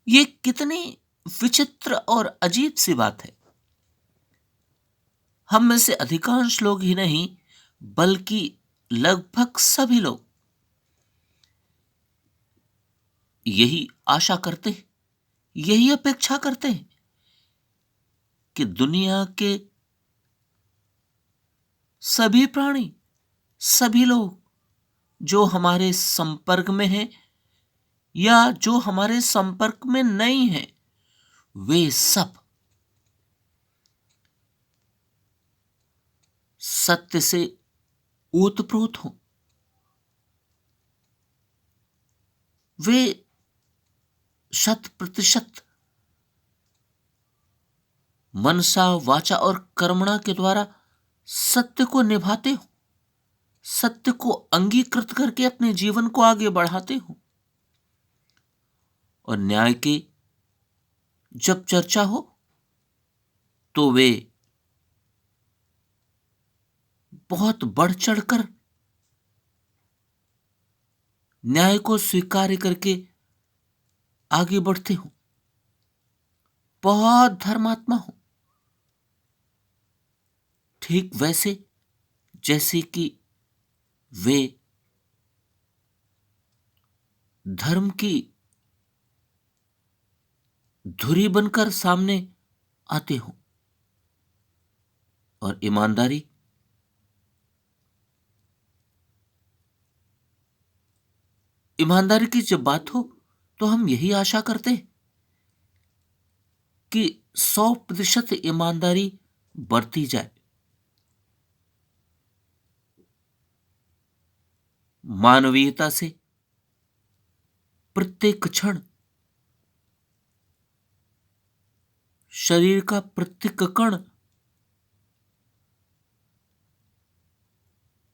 ये कितनी विचित्र और अजीब सी बात है। हम में से अधिकांश लोग ही नहीं, बल्कि लगभग सभी लोग यही आशा करते हैं, यही अपेक्षा करते हैं कि दुनिया के सभी प्राणी, सभी लोग जो हमारे संपर्क में हैं या जो हमारे संपर्क में नहीं हैं, वे सब सत्य से ओतप्रोत हों। वे शत प्रतिशत मनसा, वाचा और कर्मणा के द्वारा सत्य को निभाते हो, सत्य को अंगीकृत करके अपने जीवन को आगे बढ़ाते हो। और न्याय की जब चर्चा हो तो वे बहुत बढ़ चढ़कर न्याय को स्वीकार करके आगे बढ़ते हो, बहुत धर्मात्मा हो। ठीक वैसे जैसे कि वे धर्म की धुरी बनकर सामने आते हो। और ईमानदारी ईमानदारी की जब बात हो तो हम यही आशा करते हैं कि 100% ईमानदारी बरती जाए। मानवीयता से प्रत्येक क्षण, शरीर का प्रत्येक कण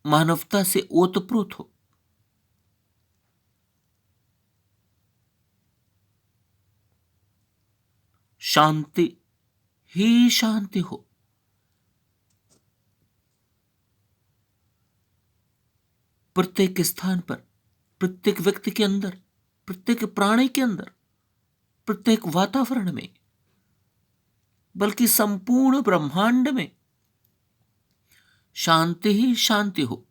मानवता से ओतप्रोत हो। शांति ही शांति हो। प्रत्येक स्थान पर, प्रत्येक व्यक्ति के अंदर, प्रत्येक प्राणी के अंदर, प्रत्येक वातावरण में, बल्कि संपूर्ण ब्रह्मांड में शांति ही शांति हो।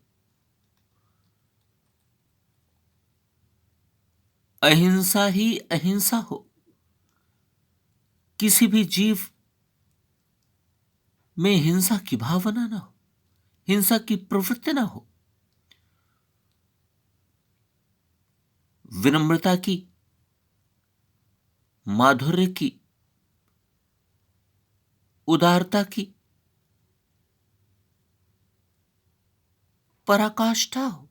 अहिंसा ही अहिंसा हो। किसी भी जीव में हिंसा की भावना ना हो, हिंसा की प्रवृत्ति ना हो। विनम्रता की, माधुर्य की, उदारता की पराकाष्ठा हो।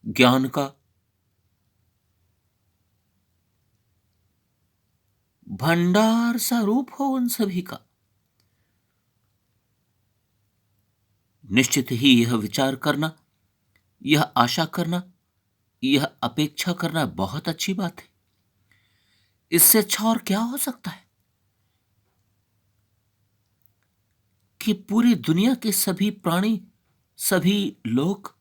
ज्ञान का भंडार सा रूप हो उन सभी का। निश्चित ही यह विचार करना, यह आशा करना, यह अपेक्षा करना बहुत अच्छी बात है। इससे अच्छा और क्या हो सकता है कि पूरी दुनिया के सभी प्राणी, सभी लोग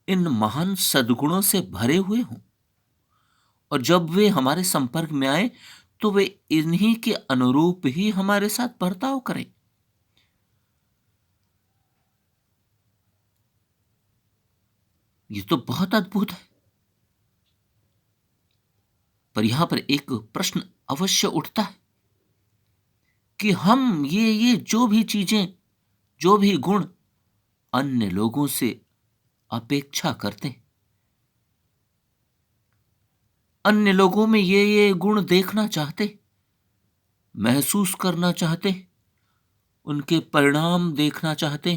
इन महान सद्गुणों से भरे हुए हों, और जब वे हमारे संपर्क में आए तो वे इन्हीं के अनुरूप ही हमारे साथ बर्ताव करें। ये तो बहुत अद्भुत है। पर यहां पर एक प्रश्न अवश्य उठता है कि हम ये जो भी चीजें, जो भी गुण अन्य लोगों से अपेक्षा करते हैं, अन्य लोगों में ये गुण देखना चाहते, महसूस करना चाहते, उनके परिणाम देखना चाहते,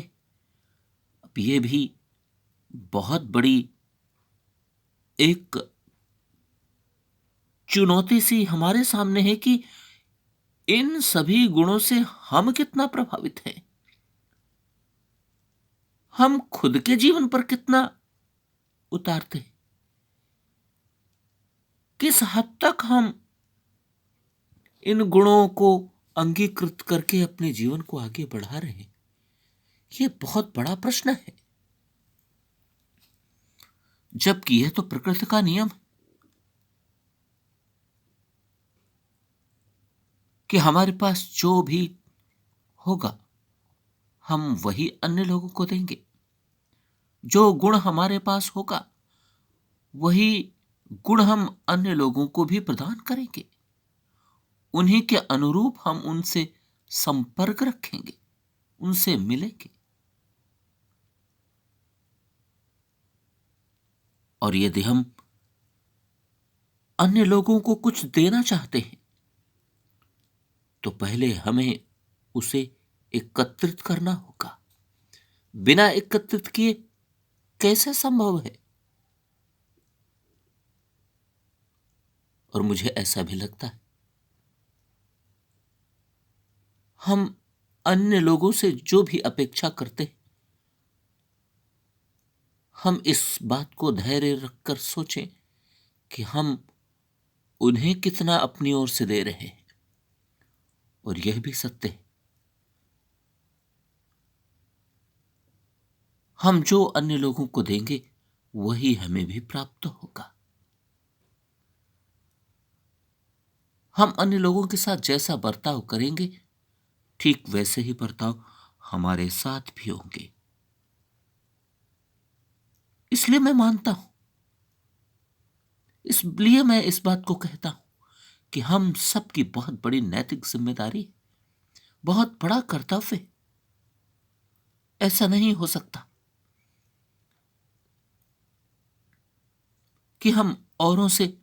अब ये भी बहुत बड़ी एक चुनौती सी हमारे सामने है कि इन सभी गुणों से हम कितना प्रभावित हैं, हम खुद के जीवन पर कितना उतारते हैं, किस हद तक हम इन गुणों को अंगीकृत करके अपने जीवन को आगे बढ़ा रहे हैं। यह बहुत बड़ा प्रश्न है। जबकि यह तो प्रकृति का नियम है कि हमारे पास जो भी होगा हम वही अन्य लोगों को देंगे। जो गुण हमारे पास होगा वही गुण हम अन्य लोगों को भी प्रदान करेंगे। उन्हीं के अनुरूप हम उनसे संपर्क रखेंगे, उनसे मिलेंगे। और यदि हम अन्य लोगों को कुछ देना चाहते हैं तो पहले हमें उसे एकत्रित करना होगा। बिना एकत्रित किए कैसे संभव है? और मुझे ऐसा भी लगता है हम अन्य लोगों से जो भी अपेक्षा करते हैं, हम इस बात को धैर्य रखकर सोचें कि हम उन्हें कितना अपनी ओर से दे रहे हैं। और यह भी सत्य है, हम जो अन्य लोगों को देंगे वही हमें भी प्राप्त होगा। हम अन्य लोगों के साथ जैसा बर्ताव करेंगे ठीक वैसे ही बर्ताव हमारे साथ भी होंगे। इसलिए मैं मानता हूं, इसलिए मैं इस बात को कहता हूं कि हम सबकी बहुत बड़ी नैतिक जिम्मेदारी, बहुत बड़ा कर्तव्य है। ऐसा नहीं हो सकता कि हम औरों से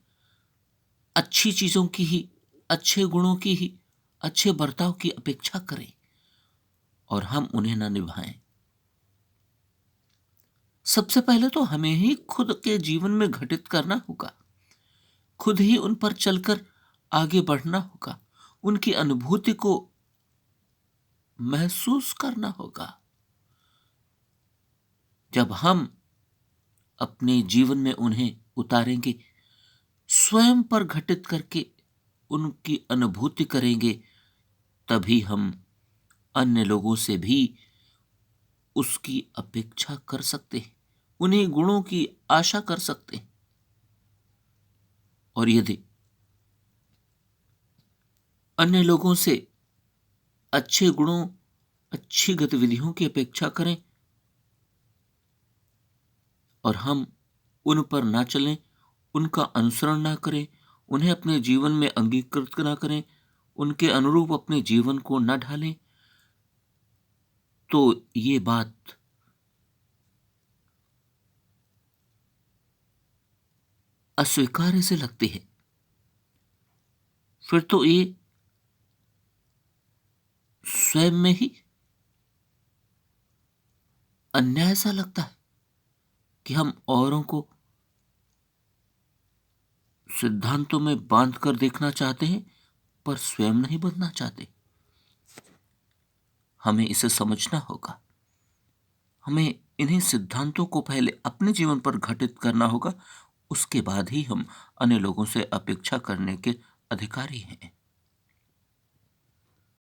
अच्छी चीजों की ही, अच्छे गुणों की ही, अच्छे बर्ताव की अपेक्षा करें और हम उन्हें ना निभाएं। सबसे पहले तो हमें ही खुद के जीवन में घटित करना होगा, खुद ही उन पर चलकर आगे बढ़ना होगा, उनकी अनुभूति को महसूस करना होगा। जब हम अपने जीवन में उन्हें उतारेंगे, स्वयं पर घटित करके उनकी अनुभूति करेंगे, तभी हम अन्य लोगों से भी उसकी अपेक्षा कर सकते हैं, उन्हीं गुणों की आशा कर सकते हैं। और यदि अन्य लोगों से अच्छे गुणों, अच्छी गतिविधियों की अपेक्षा करें और हम उन पर ना चलें, उनका अनुसरण ना करें, उन्हें अपने जीवन में अंगीकृत ना करें, उनके अनुरूप अपने जीवन को ना ढालें, तो ये बात अस्वीकार्य से लगती है। फिर तो ये स्वयं में ही अन्याय सा लगता है कि हम औरों को सिद्धांतों में बांध कर देखना चाहते हैं पर स्वयं नहीं बनना चाहते। हमें इसे समझना होगा। हमें इन्हीं सिद्धांतों को पहले अपने जीवन पर घटित करना होगा, उसके बाद ही हम अन्य लोगों से अपेक्षा करने के अधिकारी हैं।